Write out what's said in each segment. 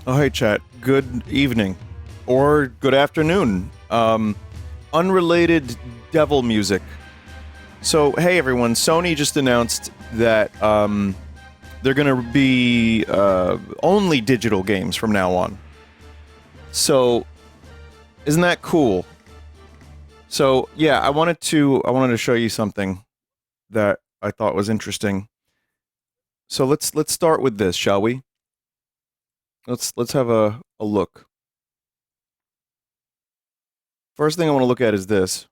Oh, hey, chat. Good evening. Or good afternoon. Unrelated devil music. So, hey, everyone. Sony just announced that they're going to be only digital games from now on. So, isn't that cool? So, yeah, I wanted to show you something that I thought was interesting. So let's start with this, shall we? Let's have a look. First thing I want to look at is this.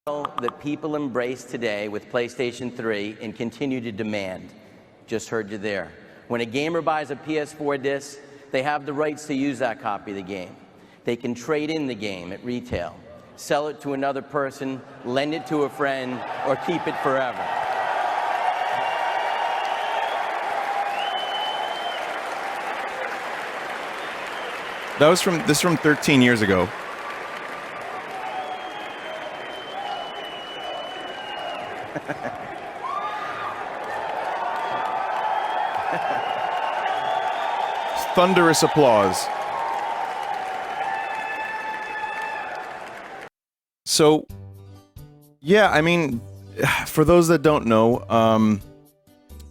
That people embrace today with PlayStation 3 and continue to demand. Just heard you there. When a gamer buys a PS4 disc, they have the rights to use that copy of the game. They can trade in the game at retail, sell it to another person, lend it to a friend, or keep it forever. This is from 13 years ago. Thunderous applause. So, yeah, I mean, for those that don't know,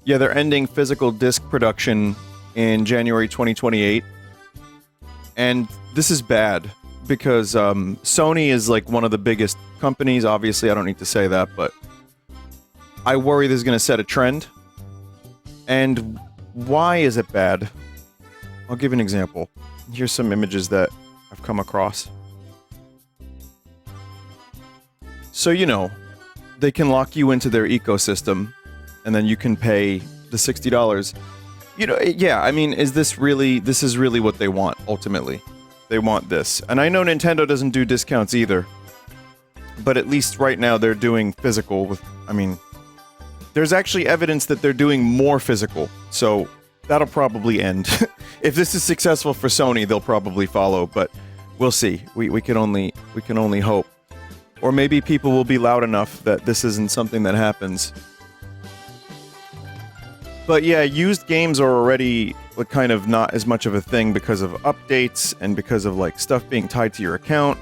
yeah, they're ending physical disc production in January 2028. And this is bad because Sony is like one of the biggest companies. Obviously, I don't need to say that, but I worry this is going to set a trend. And why is it bad? I'll give you an example. Here's some images that I've come across. So, you know, they can lock you into their ecosystem, and then you can pay the $60. You know, yeah, I mean, this is really what they want, ultimately. They want this. And I know Nintendo doesn't do discounts either. But at least right now they're doing physical with, I mean, there's actually evidence that they're doing more physical. So that'll probably end. If this is successful for Sony, they'll probably follow, but we'll see. We can only hope. Or maybe people will be loud enough that this isn't something that happens. But yeah, used games are already kind of not as much of a thing because of updates and because of like stuff being tied to your account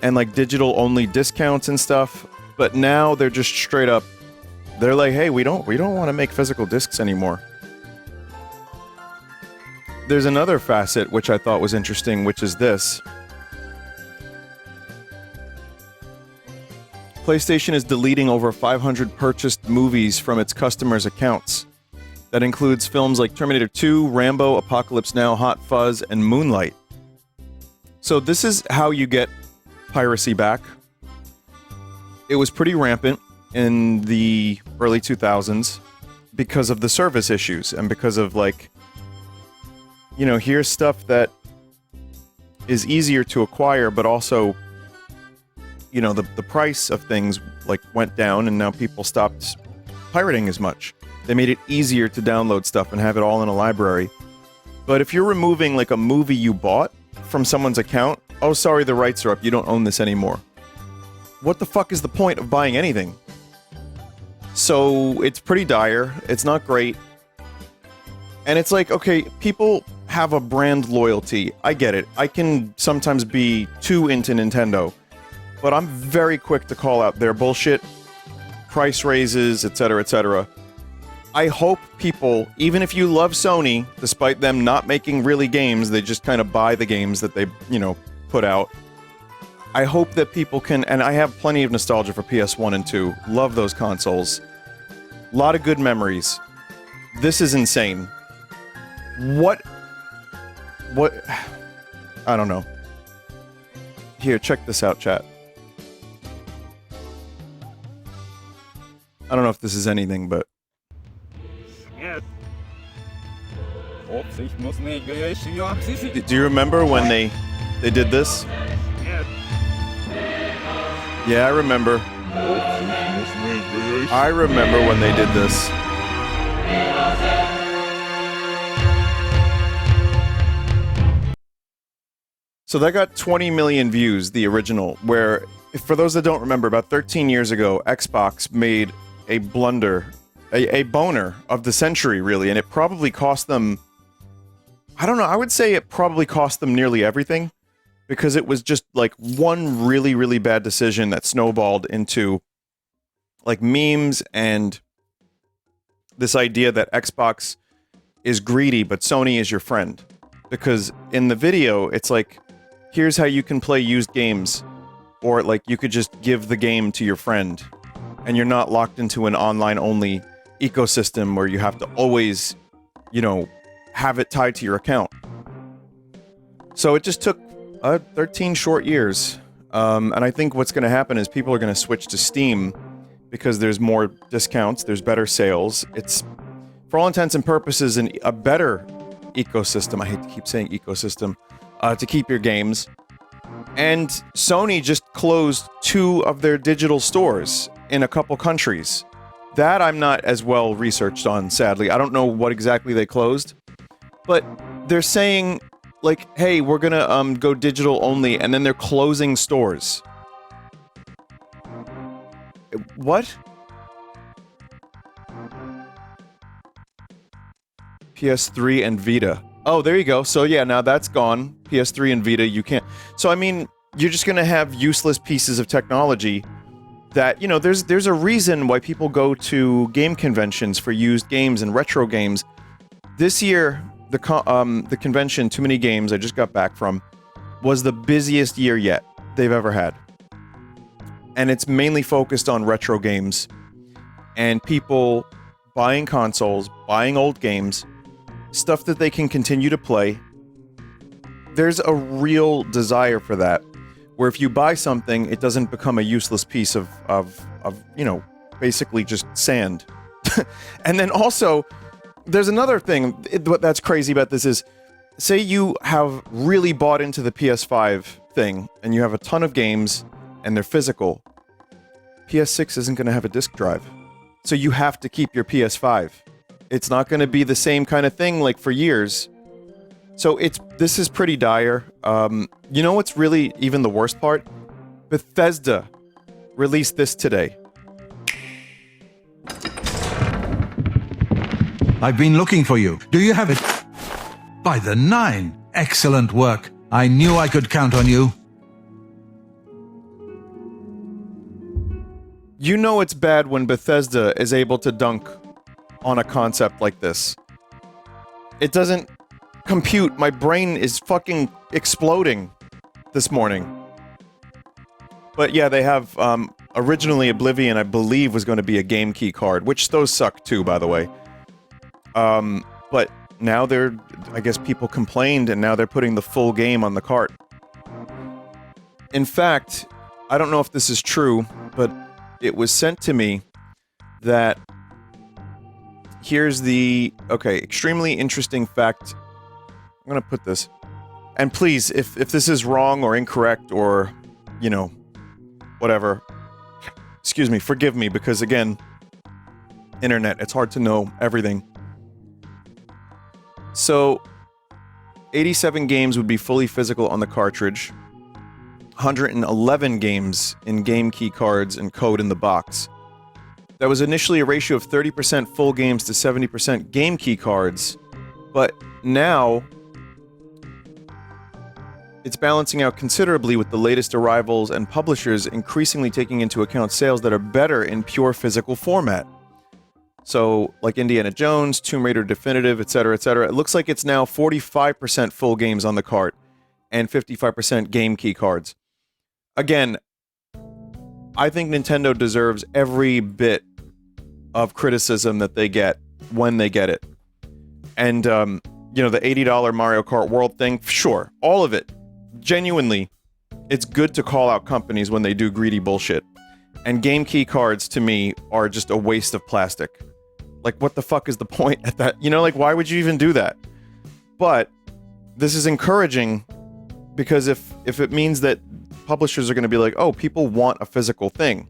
and like digital only discounts and stuff. But now they're just straight up, they're like, hey, we don't want to make physical discs anymore. There's another facet which I thought was interesting, which is this. PlayStation is deleting over 500 purchased movies from its customers' accounts. That includes films like Terminator 2, Rambo, Apocalypse Now, Hot Fuzz, and Moonlight. So this is how you get piracy back. It was pretty rampant in the early 2000s because of the service issues and because of, like, you know, here's stuff that is easier to acquire, but also, you know, the price of things, like, went down and now people stopped pirating as much. They made it easier to download stuff and have it all in a library. But if you're removing, like, a movie you bought from someone's account, oh, sorry, the rights are up, you don't own this anymore. What the fuck is the point of buying anything? So, it's pretty dire, it's not great. And it's like, okay, people have a brand loyalty, I get it. I can sometimes be too into Nintendo, but I'm very quick to call out their bullshit, price raises, etc., etc. I hope people, even if you love Sony, despite them not making really games, they just kind of buy the games that they, you know, put out. I hope that people can, and I have plenty of nostalgia for PS1 and 2, love those consoles. A lot of good memories. This is insane. What? I don't know. Here, check this out, chat. I don't know if this is anything, but... Do you remember when they did this? Yeah, I remember. I remember when they did this. So that got 20 million views, the original, where, for those that don't remember, about 13 years ago, Xbox made a blunder, a boner of the century, really, and it probably cost them I don't know. I would say it probably cost them nearly everything because it was just like one really, really bad decision that snowballed into like memes and this idea that Xbox is greedy, but Sony is your friend. Because in the video, it's like, here's how you can play used games. Or like you could just give the game to your friend. And you're not locked into an online-only ecosystem where you have to always, you know, have it tied to your account. So it just took 13 short years. And I think what's going to happen is people are going to switch to Steam because there's more discounts, there's better sales. It's, for all intents and purposes, a better ecosystem. I hate to keep saying ecosystem. To keep your games. And Sony just closed 2 of their digital stores in a couple countries. That I'm not as well researched on, sadly. I don't know what exactly they closed. But they're saying, like, hey, we're gonna go digital only, and then they're closing stores. What? PS3 and Vita. Oh, there you go. So yeah, now that's gone. PS3 and Vita, you can't. So I mean, you're just gonna have useless pieces of technology that, you know, there's a reason why people go to game conventions for used games and retro games. This year, the convention, Too Many Games, I just got back from, was the busiest year yet they've ever had. And it's mainly focused on retro games and people buying consoles, buying old games, stuff that they can continue to play. There's a real desire for that, where if you buy something, it doesn't become a useless piece of you know, basically just sand. And then also, there's another thing, what that's crazy about this is, say you have really bought into the PS5 thing, and you have a ton of games, and they're physical. PS6 isn't going to have a disk drive. So you have to keep your PS5. It's not going to be the same kind of thing like for years. So this is pretty dire. You know what's really even the worst part? Bethesda released this today. I've been looking for you. Do you have it? By the 9. Excellent work. I knew I could count on you. You know it's bad when Bethesda is able to dunk on a concept like this. It doesn't compute. My brain is fucking exploding this morning. But yeah, they have, originally Oblivion, I believe, was going to be a game key card, which those suck too, by the way. But now I guess people complained, and now they're putting the full game on the cart. In fact, I don't know if this is true, but it was sent to me that here's the, okay, extremely interesting fact. I'm gonna put this. And please, if this is wrong or incorrect or, you know, whatever, excuse me, forgive me, because again, internet, it's hard to know everything. So, 87 games would be fully physical on the cartridge. 111 games in game key cards and code in the box. That was initially a ratio of 30% full games to 70% game key cards, but now it's balancing out considerably with the latest arrivals and publishers increasingly taking into account sales that are better in pure physical format. So, like Indiana Jones, Tomb Raider Definitive, etc., etc. It looks like it's now 45% full games on the cart and 55% game key cards. Again, I think Nintendo deserves every bit of criticism that they get when they get it. And, you know, the $80 Mario Kart World thing, sure, all of it. Genuinely, it's good to call out companies when they do greedy bullshit. And game key cards, to me, are just a waste of plastic. Like, what the fuck is the point at that? You know, like, why would you even do that? But this is encouraging because if it means that publishers are going to be like, oh, people want a physical thing,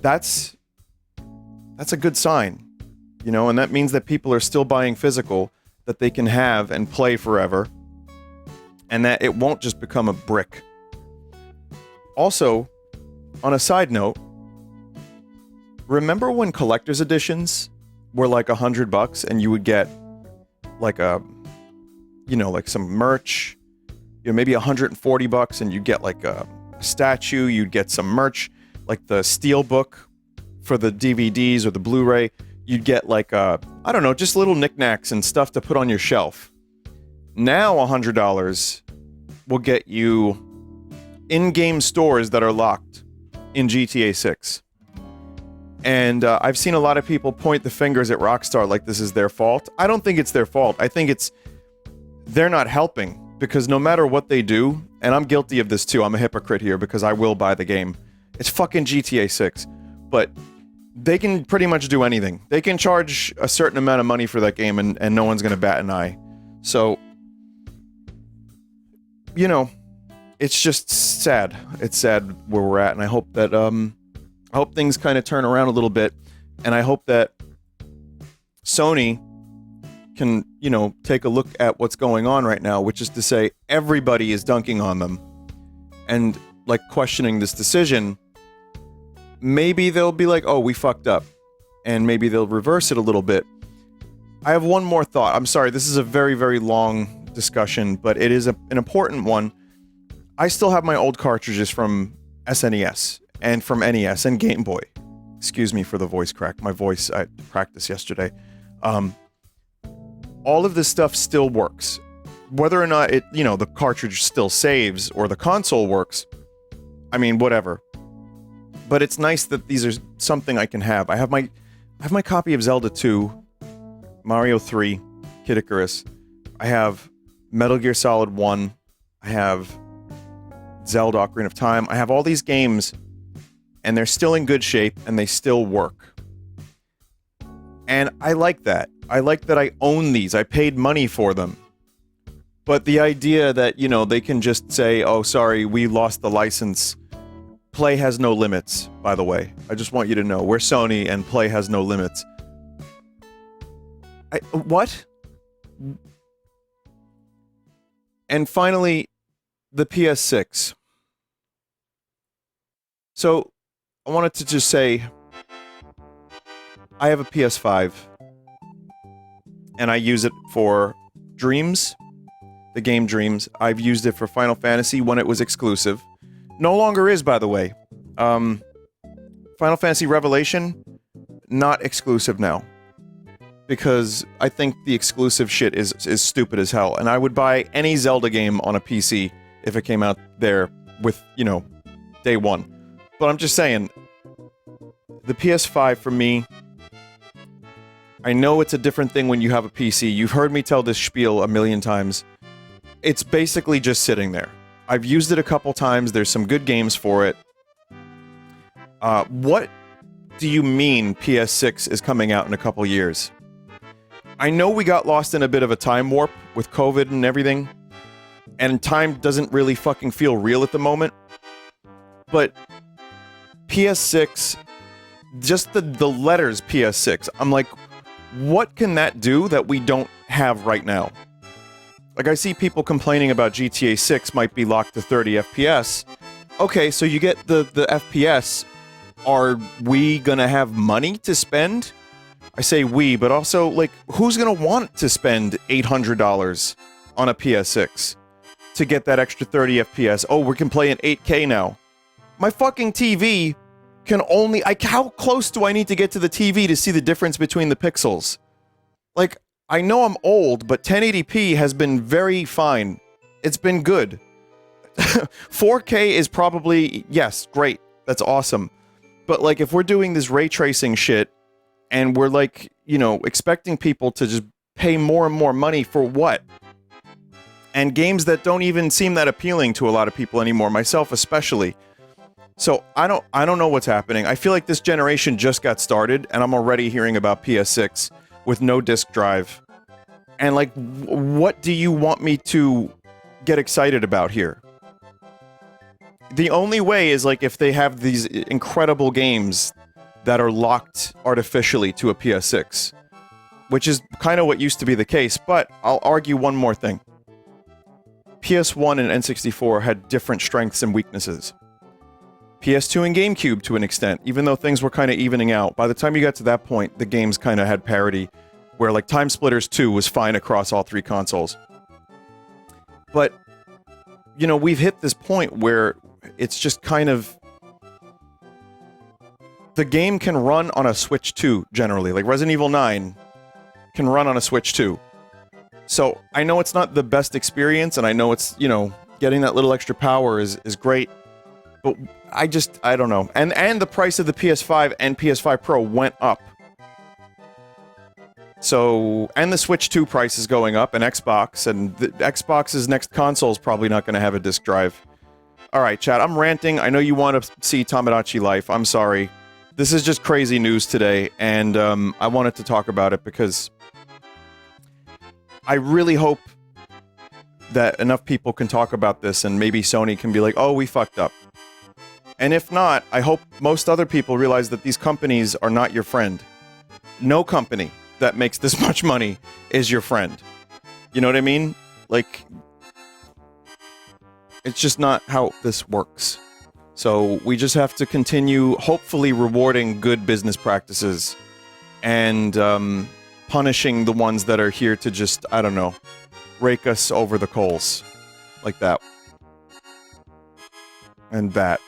that's a good sign, you know, and that means that people are still buying physical that they can have and play forever, and that it won't just become a brick. Also, on a side note, remember when collector's editions were like $100 and you would get like a like some merch, maybe $140 and you get like a statue, you'd get some merch, like the steel book for the DVDs or the Blu-ray, you'd get like I don't know, just little knickknacks and stuff to put on your shelf. Now $100 will get you in-game stores that are locked in GTA 6. And I've seen a lot of people point the fingers at Rockstar like this is their fault. I don't think it's their fault. I think they're not helping, because no matter what they do, and I'm guilty of this too, I'm a hypocrite here because I will buy the game. It's fucking GTA 6. But they can pretty much do anything. They can charge a certain amount of money for that game and no one's gonna bat an eye. So, it's just sad. It's sad where we're at, and I hope that, I hope things kind of turn around a little bit, and I hope that Sony can, take a look at what's going on right now, which is to say everybody is dunking on them and, like, questioning this decision. Maybe they'll be like, oh, we fucked up, and maybe they'll reverse it a little bit. I have one more thought. I'm sorry, this is a very, very long discussion, but it is an important one. I still have my old cartridges from SNES and from NES and Game Boy. Excuse me for the voice crack. My voice, I practiced yesterday. All of this stuff still works. Whether or not the cartridge still saves or the console works, I mean, whatever. But it's nice that these are something I can have. I have my copy of Zelda 2, Mario 3, Kid Icarus. I have Metal Gear Solid 1. I have Zelda Ocarina of Time. I have all these games, and they're still in good shape, and they still work. And I like that. I like that I own these. I paid money for them. But the idea that, they can just say, oh, sorry, we lost the license. Play has no limits, by the way. I just want you to know. We're Sony, and play has no limits. What? And finally, the PS6. So, I wanted to just say, I have a PS5, and I use it for Dreams, the game Dreams. I've used it for Final Fantasy when it was exclusive. No longer is, by the way. Final Fantasy Revelation, not exclusive now. Because I think the exclusive shit is stupid as hell. And I would buy any Zelda game on a PC if it came out there with, day one. But I'm just saying, the PS5 for me, I know it's a different thing when you have a PC. You've heard me tell this spiel a million times. It's basically just sitting there. I've used it a couple times. There's some good games for it. What do you mean PS6 is coming out in a couple years? I know we got lost in a bit of a time warp with COVID and everything, and time doesn't really fucking feel real at the moment. But PS6, just the letters PS6, I'm like, what can that do that we don't have right now? Like, I see people complaining about GTA 6 might be locked to 30 FPS. Okay, so you get the FPS. Are we gonna have money to spend? I say we, but also, like, who's gonna want to spend $800 on a PS6 to get that extra 30 FPS? Oh, we can play in 8K now. My fucking TV can only... how close do I need to get to the TV to see the difference between the pixels? Like, I know I'm old, but 1080p has been very fine. It's been good. 4K is probably... yes, great. That's awesome. But, like, if we're doing this ray tracing shit, and we're, like, expecting people to just pay more and more money for what? And games that don't even seem that appealing to a lot of people anymore, myself especially. So, I don't know what's happening. I feel like this generation just got started, and I'm already hearing about PS6 with no disk drive. And, like, what do you want me to get excited about here? The only way is, like, if they have these incredible games that are locked artificially to a PS6. Which is kind of what used to be the case, but I'll argue one more thing. PS1 and N64 had different strengths and weaknesses. PS2 and GameCube to an extent, even though things were kind of evening out. By the time you got to that point, the games kind of had parity, where, like, Time Splitters 2 was fine across all three consoles. But, you know, we've hit this point where it's just kind of... The game can run on a Switch 2, generally. Like, Resident Evil 9 can run on a Switch 2. So, I know it's not the best experience, and I know it's, you know, getting that little extra power is great. But I don't know. And the price of the PS5 and PS5 Pro went up. So, and the Switch 2 price is going up, and Xbox, and the Xbox's next console is probably not going to have a disc drive. Alright, chat, I'm ranting. I know you want to see Tamagotchi Life. I'm sorry. This is just crazy news today, and I wanted to talk about it because I really hope that enough people can talk about this, and maybe Sony can be like, oh, we fucked up. And if not, I hope most other people realize that these companies are not your friend. No company that makes this much money is your friend. You know what I mean? Like, it's just not how this works. So we just have to continue, hopefully, rewarding good business practices and punishing the ones that are here to just, I don't know, rake us over the coals. Like that. And that.